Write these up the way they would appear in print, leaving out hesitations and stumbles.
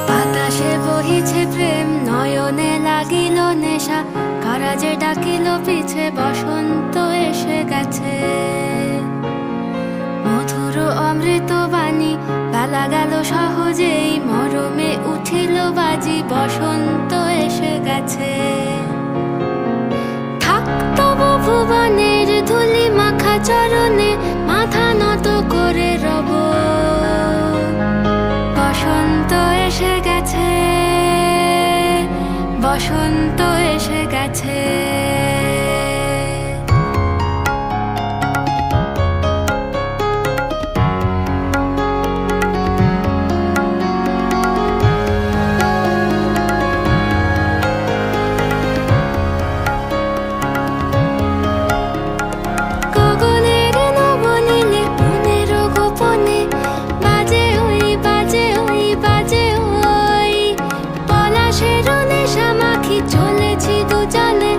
বাতাসে বহিছে প্রেম, নয়নে লাগিল নেশা, কারাজে ডাকিল পিছে, বসন্ত এসে গেছে। মধুর অমৃত বাণী, বেলা গেল সহজেই, মরমে উঠিল বাজি, বসন্ত এসে গেছে। থাক তবু ভুবনের ধুলি মাখা চরণে, মাথা নত করে রব। বসন্ত এসে গেছে, বসন্ত এসে গেছে। চলেছি দুজনে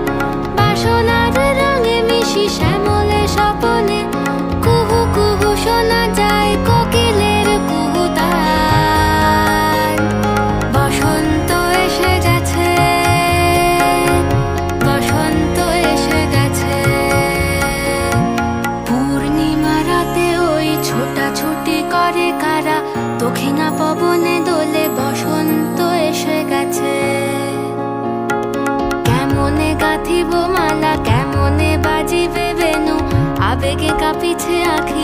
বাসনার রঙে মিশি, শ্যামলে স্বপনে কুহু কুহু শোনা যায় কোকিলের কুহুতান। বসন্ত এসে গেছে, বসন্ত এসে গেছে। পূর্ণিমা রাতে ওই ছোটাছুটি করে কারা, দক্ষিণা পবনে দোলে, বসন্ত এসে গেছে। কেমনে গাঁথিব মালা, কেমনে বাজিবে বেনু, আবেগে কাঁপিছে আখি।